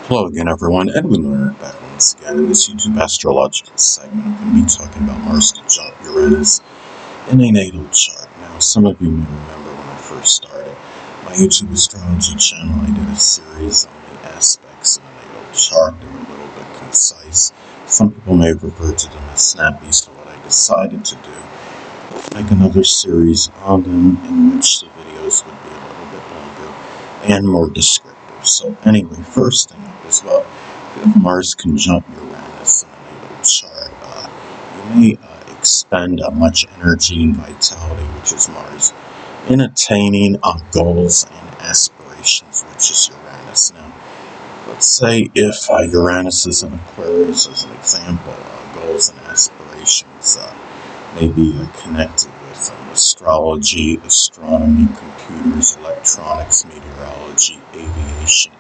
Hello again, everyone. Edwin Leonard back once again. In this YouTube astrological segment, I'm going to be talking about Mars conjunct Uranus in a natal chart. Now, some of you may remember when I first started my YouTube astrology channel, I did a series on the aspects of a natal chart. They were a little bit concise. Some people may refer to them as snappy, so what I decided to do, make another series on them in which the videos would be a little bit longer and more descriptive. So anyway, first thing up is, well, if Mars conjunct Uranus in a natal chart, you may expend much energy and vitality, which is Mars, in attaining goals and aspirations, which is Uranus. Now, let's say if Uranus is in Aquarius, as an example, goals and aspirations may be connected with astrology, astronomy, computers, electronics, meteorology, aviation,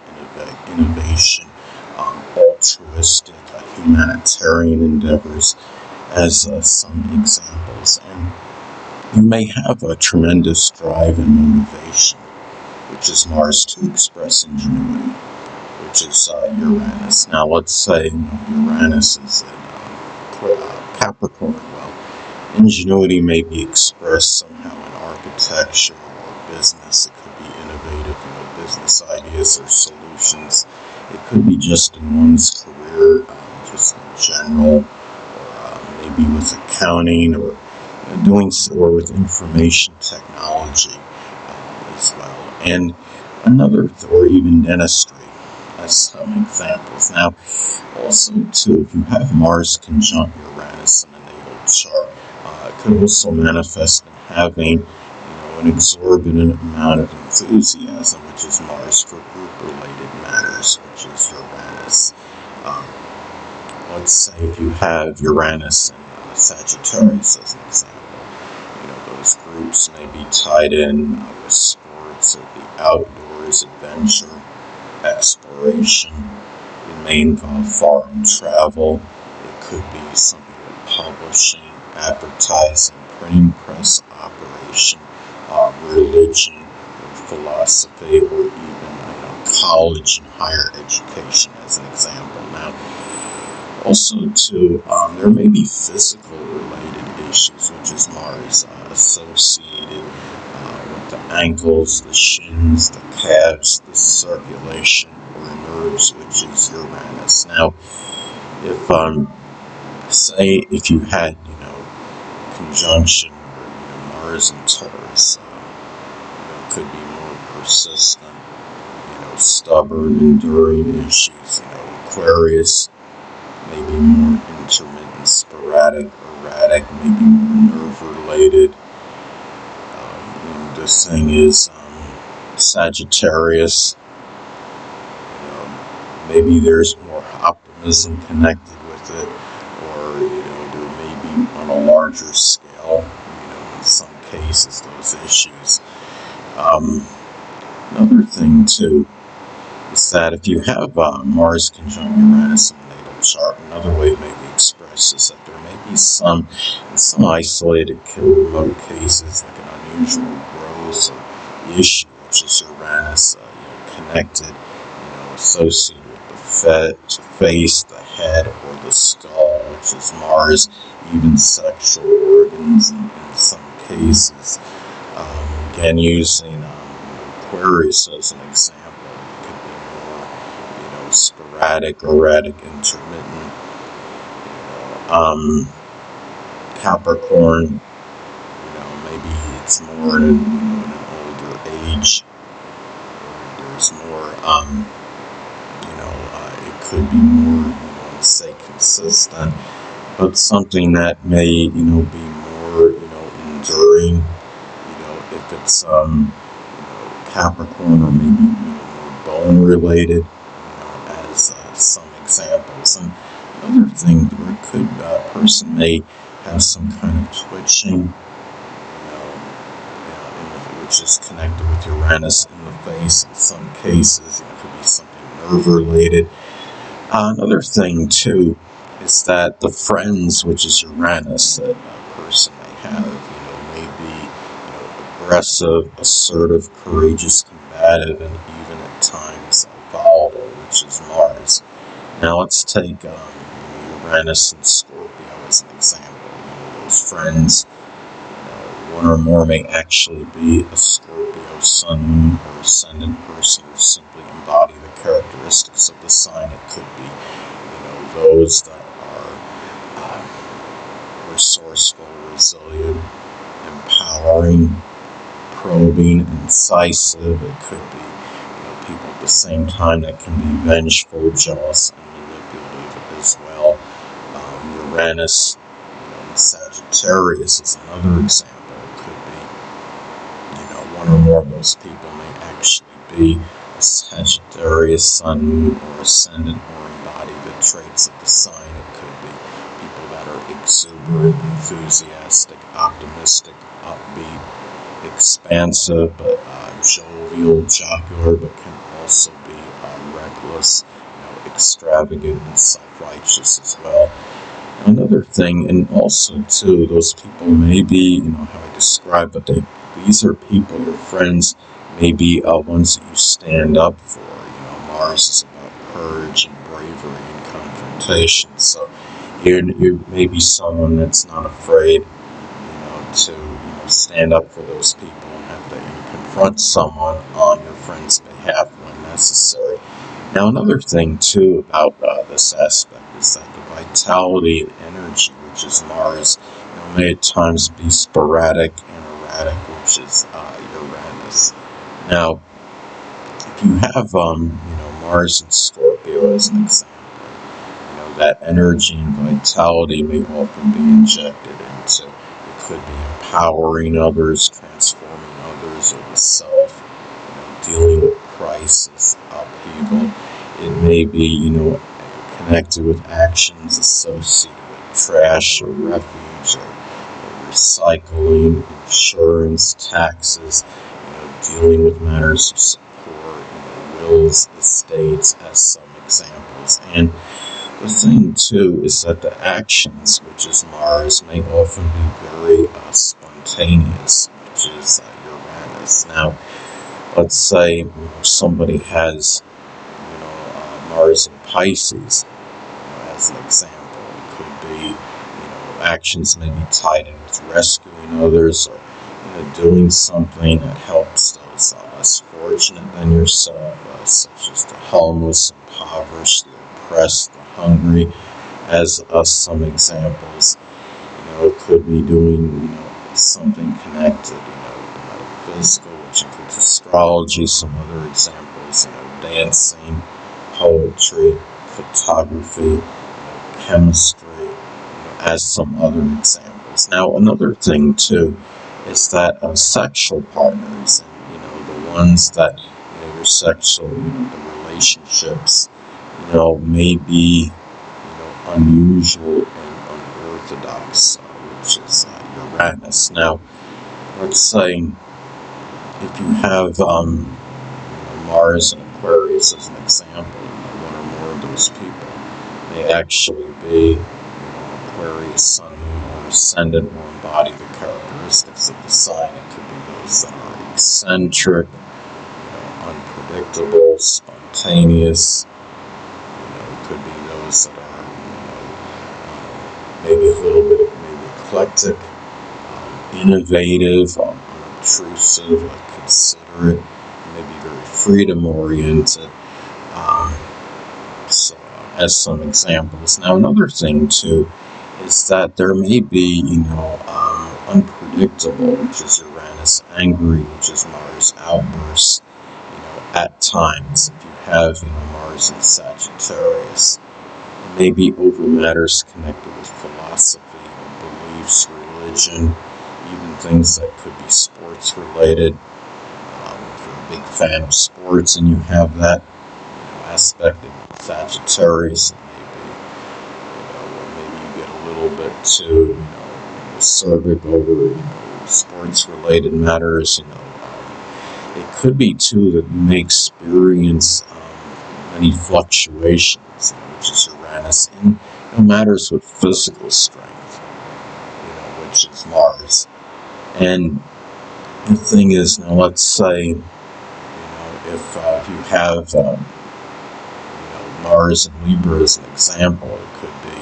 innovation, altruistic, humanitarian endeavors, as some examples. And you may have a tremendous drive and motivation, which is Mars, to express ingenuity, which is Uranus. Now, let's say Uranus is in Capricorn. Well, ingenuity may be expressed somehow in architecture or business. It could be innovative, business ideas or solutions. It could be just in one's career, just in general, or maybe with accounting or or with information technology as well. And or even dentistry, as some examples. Now, also, too, if you have Mars conjunct Uranus in a natal chart, it could also manifest in having, an exorbitant amount of enthusiasm, which is Mars, for group-related matters, which is Uranus. Let's say if you have Uranus in Sagittarius, as an example, those groups may be tied in with sports or the outdoors, adventure, exploration. It may involve foreign travel. It could be something like publishing, advertising, printing press operation, religion, or philosophy, or even college and higher education, as an example. Now, also, too, there may be physical related issues, which is Mars, associated with the ankles, the shins, the calves, the circulation, or nerves, which is Uranus. Now, if you had, conjunction, or Mars and Taurus, could be more persistent, stubborn, enduring issues. Aquarius, maybe more intermittent, sporadic, erratic, maybe more nerve-related. This thing is Sagittarius. Maybe there's more optimism connected with it, or there may be on a larger scale. In some cases, those issues. Another thing too is that if you have Mars conjunct Uranus in the natal chart, another way it may be expressed is that there may be some isolated, remote cases, like an unusual growth or issue, which is Uranus, connected, associated with the face, the head, or the skull, which is Mars, even sexual organs in some cases. Again, using Aquarius as an example, it could be more, sporadic, erratic, intermittent. Capricorn, maybe it's more in an older age. There's more, it could be more, say, consistent, but something that may, be more, enduring. If it's, Capricorn, or maybe more bone related, as some examples. And another thing, a person may have some kind of twitching, which is connected with Uranus in the face. In some cases, it could be something nerve related. Another thing too is that the friends, which is Uranus, that a person may have, may be aggressive, assertive, courageous, combative, and even times volatile, which is Mars. Now let's take Uranus and Scorpio as an example. Those friends, one or more may actually be a Scorpio sun, moon, or ascendant person who simply embody the characteristics of the sign. It could be, those that are resourceful, resilient, empowering, probing, incisive. It could be, people at the same time that can be vengeful, jealous, and manipulative as well. Uranus, Sagittarius is another example. It could be, one or more of those people may actually be a Sagittarius sun, moon, or ascendant, or embody the traits of the sign. It could be people that are exuberant, enthusiastic, optimistic, upbeat, expansive, but jovial, jocular, but can also be reckless, extravagant, and self-righteous as well. Another thing, and also too, those people may be, how I describe, but these are people, your friends, may be ones that you stand up for. Mars is about courage and bravery and confrontation. So you may be someone that's not afraid, to stand up for those people and have to confront someone on your friend's behalf when necessary. Now, another thing too about this aspect is that the vitality and energy, which is Mars, may at times be sporadic and erratic, which is Uranus. Now, if you have Mars and Scorpio as an example, that energy and vitality may often be injected into. It could be empowering others, transforming others, or the self, dealing with crisis, upheaval. It may be, connected with actions associated with trash or refuge or recycling, insurance, taxes, dealing with matters of support, wills, estates, as some examples. And the thing, too, is that the actions, which is Mars, may often be very spontaneous, which is Uranus. Now, let's say somebody has, Mars in Pisces, as an example. It could be, actions may be tied in with rescuing others or, doing something that helps those less fortunate than yourself, such as the homeless, impoverished, the oppressed, the hungry, as some examples. It could be doing, something connected, metaphysical, which includes astrology, some other examples, dancing, poetry, photography, chemistry, as some other examples. Now, another thing, too, is that sexual partners, and, the ones that, your sexual, the relationships, may be, unusual and unorthodox, which is Uranus. Now, let's say if you have Mars and Aquarius as an example, one or more of those people may actually be Aquarius sun, moon, or ascendant, or embody the characteristics of the sign. It could be those that are eccentric, unpredictable, spontaneous. It could be those that are, maybe a little bit maybe eclectic, innovative, unobtrusive, considerate, maybe very freedom-oriented. So, as some examples. Now, another thing too is that there may be, unpredictable, which is Uranus, angry, which is Mars, outbursts, at times. If you have, Mars in Sagittarius, it may be over matters connected with philosophy, beliefs, religion, even things that could be sports related. If you're a big fan of sports and you have that aspect of Sagittarius, maybe you get a little bit too, acerbic over, sports related matters. It could be too that you may experience many fluctuations, which is Uranus, in matters with physical strength, which is Mars. And the thing is, now let's say, if you have Mars and Libra as an example, it could be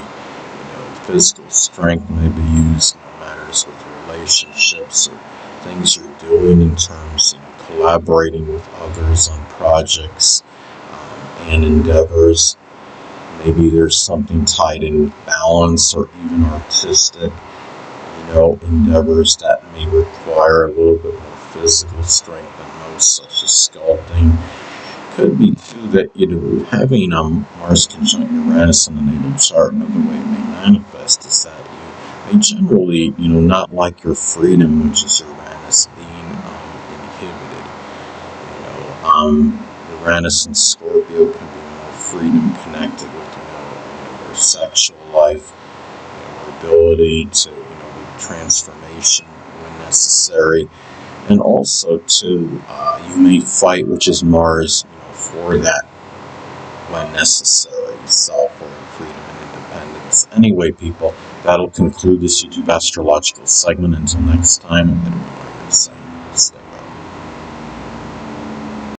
physical strength may be used in matters with relationships or things you're doing in terms of collaborating with others on projects and endeavors. Maybe there's something tied in balance or even artistic, endeavors that may require a little bit more physical strength than most, such as sculpting. Could be too that having Mars conjunct Uranus in the natal chart, another way it may manifest is that you may generally, not like your freedom, which is Uranus, being inhibited. Uranus and Scorpio can be more freedom connected with their sexual life, their ability to transformation when necessary, and also too you may fight, which is Mars, for that when necessary, sovereign freedom and independence. Anyway, people, that'll conclude this YouTube astrological segment. Until next time, I'm going to say